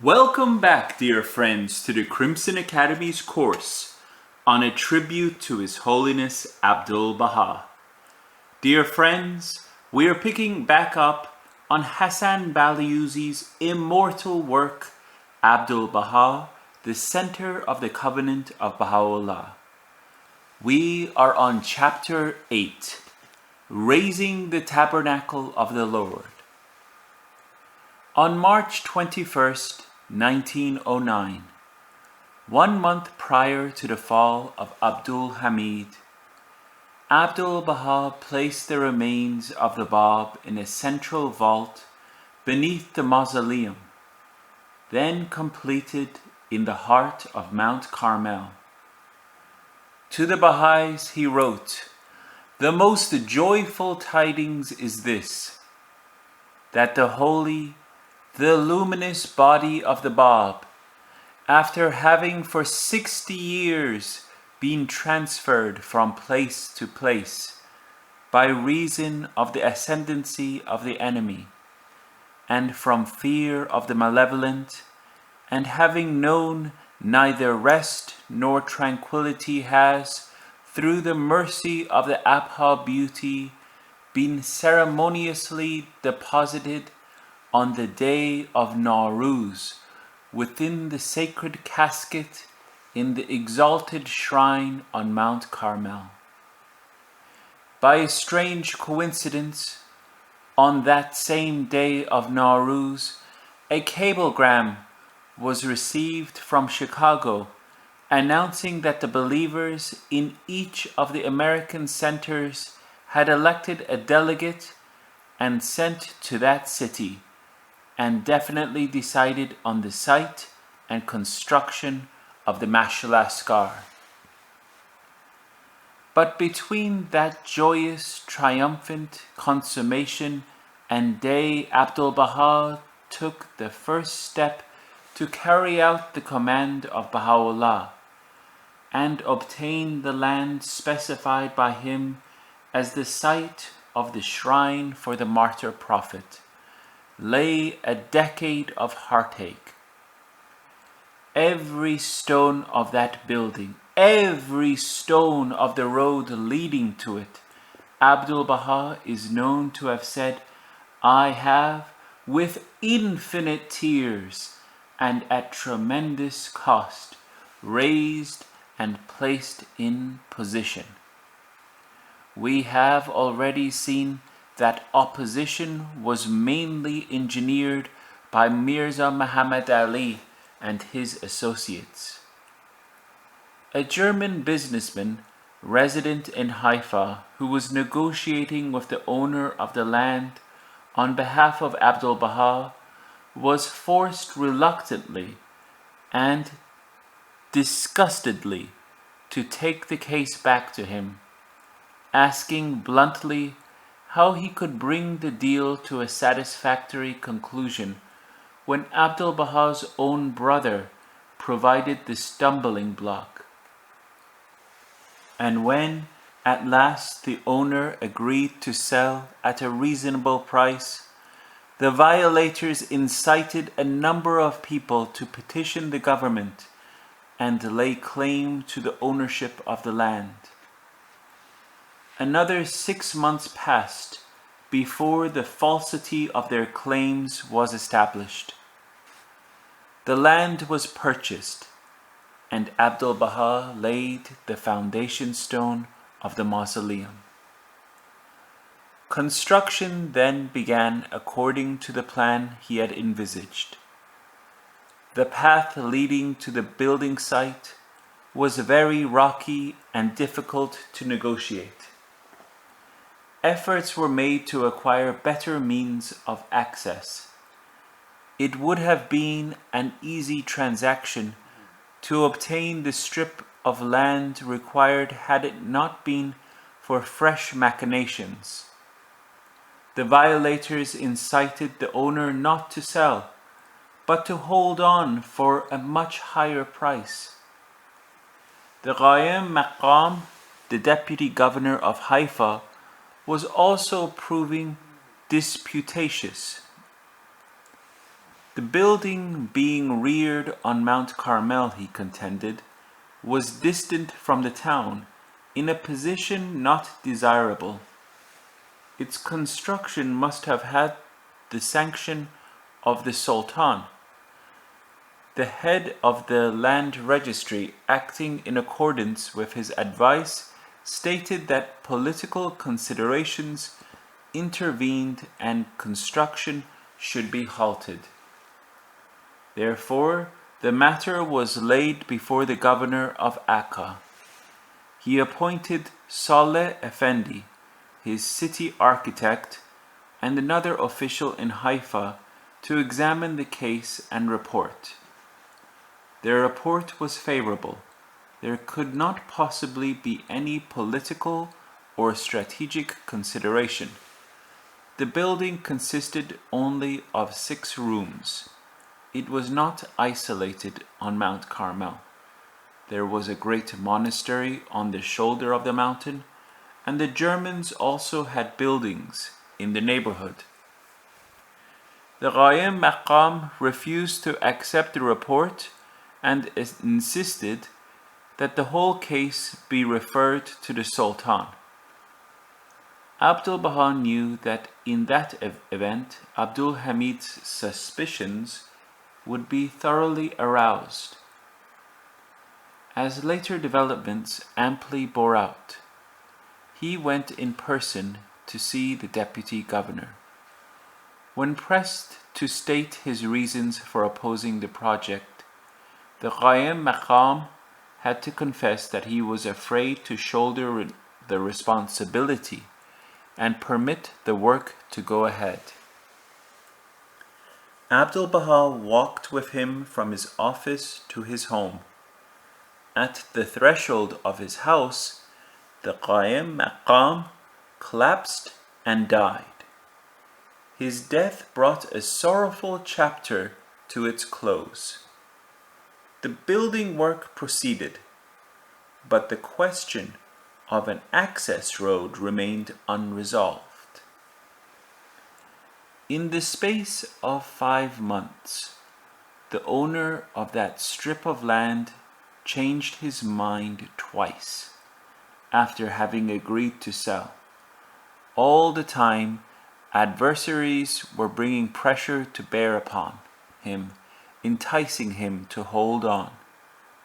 Welcome back, dear friends, to the Crimson Academy's course on a tribute to His Holiness Abdu'l-Baha. Dear friends, we are picking back up on Hassan Baliuzi's immortal work, Abdu'l-Baha, the Center of the Covenant of Baha'u'llah. We are on Chapter 8, Raising the Tabernacle of the Lord. On March 21st, 1909, 1 month prior to the fall of Abdul Hamid, Abdu'l-Baha placed the remains of the Bab in a central vault beneath the mausoleum, then completed in the heart of Mount Carmel. To the Baha'is he wrote, "The most joyful tidings is this, that the holy, the luminous body of the Bab, after having for 60 years been transferred from place to place by reason of the ascendancy of the enemy, and from fear of the malevolent, and having known neither rest nor tranquility, has, through the mercy of the Abha beauty, been ceremoniously deposited on the day of Nowruz within the sacred casket in the exalted shrine on Mount Carmel. By a strange coincidence, on that same day of Nowruz, a cablegram was received from Chicago announcing that the believers in each of the American centers had elected a delegate and sent to that city, and definitely decided on the site and construction of the Mash'al Askar. But between that joyous, triumphant consummation and day Abdu'l-Baha took the first step to carry out the command of Baha'u'llah and obtain the land specified by him as the site of the shrine for the martyr prophet, lay a decade of heartache. Every stone of that building, every stone of the road leading to it, Abdu'l-Baha is known to have said, "I have, with infinite tears and at tremendous cost, raised and placed in position." We have already seen that opposition was mainly engineered by Mirza Muhammad Ali and his associates. A German businessman resident in Haifa who was negotiating with the owner of the land on behalf of Abdu'l-Baha was forced reluctantly and disgustedly to take the case back to him, asking bluntly how he could bring the deal to a satisfactory conclusion when Abdu'l-Baha's own brother provided the stumbling block. And when at last the owner agreed to sell at a reasonable price, the violators incited a number of people to petition the government and lay claim to the ownership of the land. Another 6 months passed before the falsity of their claims was established. The land was purchased, and Abdu'l-Baha laid the foundation stone of the mausoleum. Construction then began according to the plan he had envisaged. The path leading to the building site was very rocky and difficult to negotiate. Efforts were made to acquire better means of access. It would have been an easy transaction to obtain the strip of land required had it not been for fresh machinations. The violators incited the owner not to sell, but to hold on for a much higher price. The Qaim Maqam, the deputy governor of Haifa, was also proving disputatious. The building being reared on Mount Carmel, he contended, was distant from the town, in a position not desirable. Its construction must have had the sanction of the Sultan. The head of the land registry, acting in accordance with his advice, stated that political considerations intervened and construction should be halted. Therefore, the matter was laid before the governor of Akka. He appointed Saleh Effendi, his city architect, and another official in Haifa to examine the case and report. Their report was favorable. There could not possibly be any political or strategic consideration. The building consisted only of 6 rooms. It was not isolated on Mount Carmel. There was a great monastery on the shoulder of the mountain, and the Germans also had buildings in the neighborhood. The Ghaim Maqam refused to accept the report and insisted that the whole case be referred to the Sultan. Abdu'l-Baha knew that in that event Abdul Hamid's suspicions would be thoroughly aroused. As later developments amply bore out, he went in person to see the deputy governor. When pressed to state his reasons for opposing the project, the Ghaim Maqam had to confess that he was afraid to shoulder the responsibility and permit the work to go ahead. Abdu'l-Baha walked with him from his office to his home. At the threshold of his house, the Ghaim Maqam collapsed and died. His death brought a sorrowful chapter to its close. The building work proceeded, but the question of an access road remained unresolved. In the space of 5 months, the owner of that strip of land changed his mind twice after having agreed to sell. All the time, adversaries were bringing pressure to bear upon him, enticing him to hold on,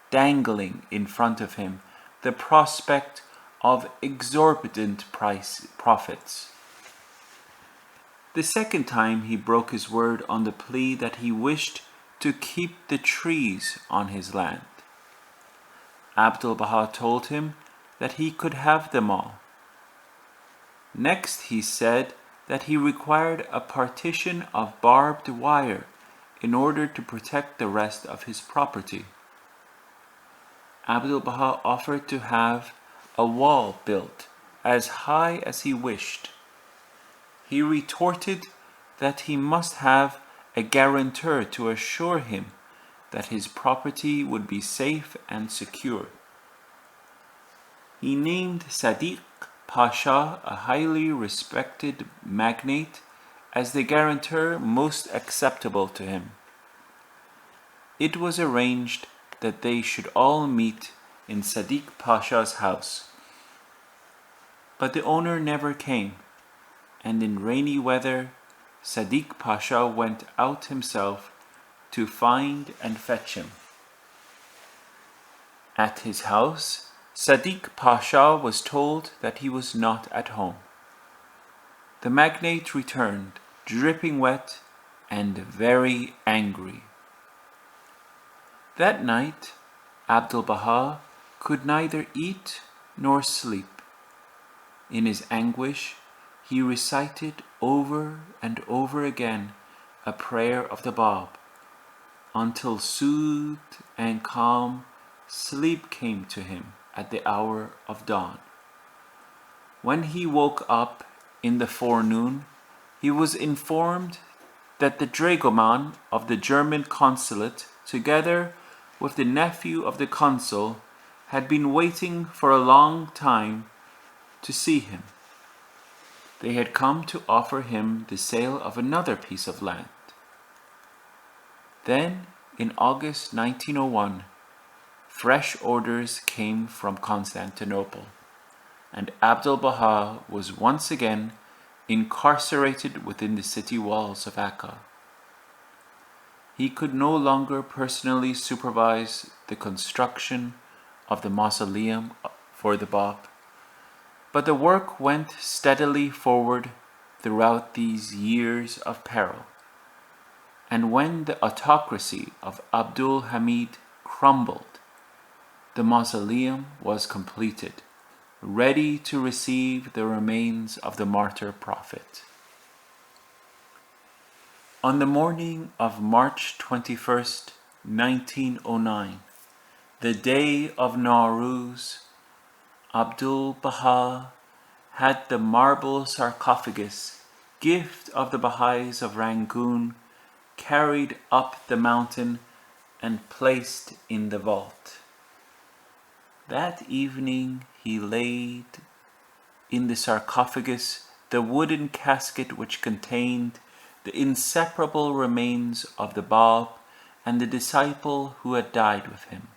dangling in front of him the prospect of exorbitant profits. The second time he broke his word on the plea that he wished to keep the trees on his land. Abdu'l-Baha told him that he could have them all. Next he said that he required a partition of barbed wire in order to protect the rest of his property. Abdu'l-Baha offered to have a wall built as high as he wished. He retorted that he must have a guarantor to assure him that his property would be safe and secure. He named Sadiq Pasha, a highly respected magnate, as the guarantor most acceptable to him. It was arranged that they should all meet in Sadiq Pasha's house. But the owner never came, and in rainy weather, Sadiq Pasha went out himself to find and fetch him. At his house, Sadiq Pasha was told that he was not at home. The magnate returned, dripping wet and very angry. That night, Abdu'l-Baha could neither eat nor sleep. In his anguish, he recited over and over again a prayer of the Bab, until soothed and calm, sleep came to him at the hour of dawn. When he woke up in the forenoon, he was informed that the dragoman of the German consulate, together with the nephew of the consul, had been waiting for a long time to see him. They had come to offer him the sale of another piece of land. Then, in August 1901, fresh orders came from Constantinople, and Abdu'l-Baha was once again incarcerated within the city walls of Akka. He could no longer personally supervise the construction of the mausoleum for the Bab, but the work went steadily forward throughout these years of peril. And when the autocracy of Abdul Hamid crumbled, the mausoleum was completed, ready to receive the remains of the martyr prophet. On the morning of March 21st, 1909, the day of Nowruz, Abdu'l-Baha had the marble sarcophagus, gift of the Baha'is of Rangoon, carried up the mountain and placed in the vault. That evening he laid in the sarcophagus the wooden casket which contained the inseparable remains of the Bab and the disciple who had died with him.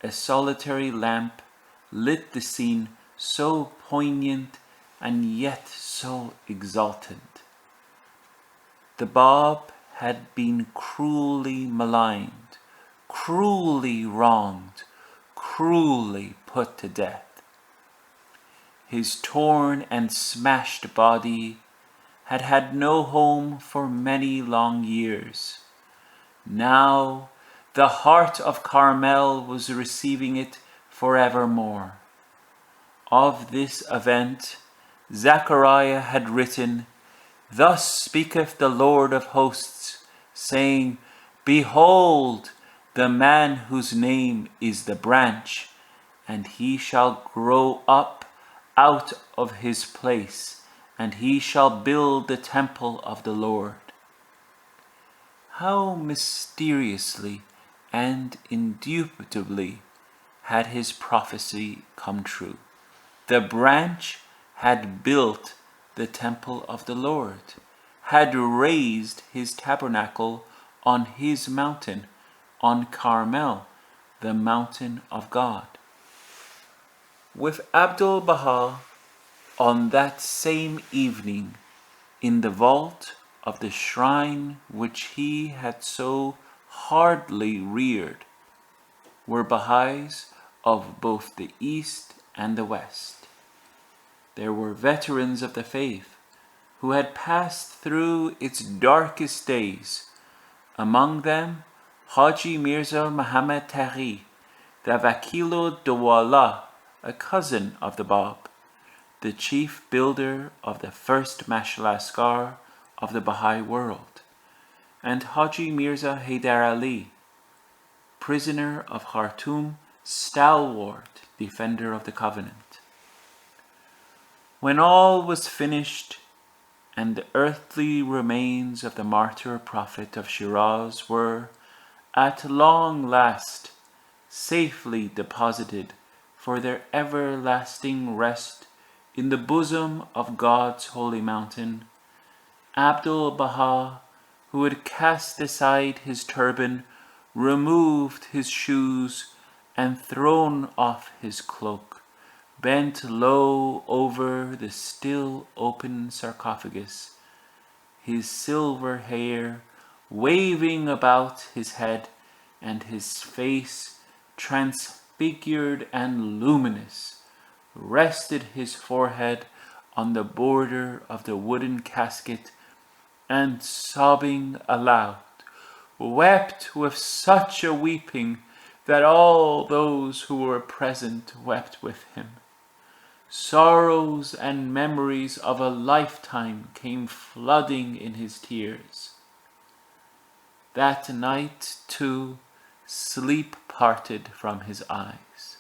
A solitary lamp lit the scene, so poignant and yet so exultant. The Bab had been cruelly maligned, cruelly wronged, cruelly put to death. His torn and smashed body had had no home for many long years. Now the heart of Carmel was receiving it forevermore. Of this event Zechariah had written, "Thus speaketh the Lord of hosts, saying, Behold, the man whose name is the branch, and he shall grow up out of his place, and he shall build the temple of the Lord." How mysteriously and indubitably had his prophecy come true. The branch had built the temple of the Lord, had raised his tabernacle on his mountain, on Carmel, the mountain of God. With Abdu'l-Baha, on that same evening, in the vault of the shrine which he had so hardly reared, were Baha'is of both the East and the West. There were veterans of the faith who had passed through its darkest days. Among them, Haji Mirza Muhammad Taghi, the Wakil-ud-Dawla, a cousin of the Bab, the chief builder of the first Mashal-Askar of the Baha'i world, and Haji Mirza Haydar Ali, prisoner of Khartoum, stalwart defender of the covenant. When all was finished, and the earthly remains of the martyr prophet of Shiraz were, at long last, safely deposited for their everlasting rest in the bosom of God's holy mountain, Abdu'l-Baha, who had cast aside his turban, removed his shoes, and thrown off his cloak, bent low over the still open sarcophagus, his silver hair waving about his head, and his face transfigured and luminous, rested his forehead on the border of the wooden casket, and sobbing aloud, wept with such a weeping that all those who were present wept with him. Sorrows and memories of a lifetime came flooding in his tears. That night, too, sleep parted from his eyes.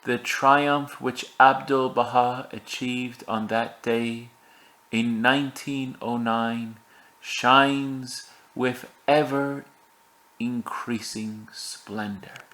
The triumph which Abdu'l-Baha achieved on that day in 1909 shines with ever increasing splendor.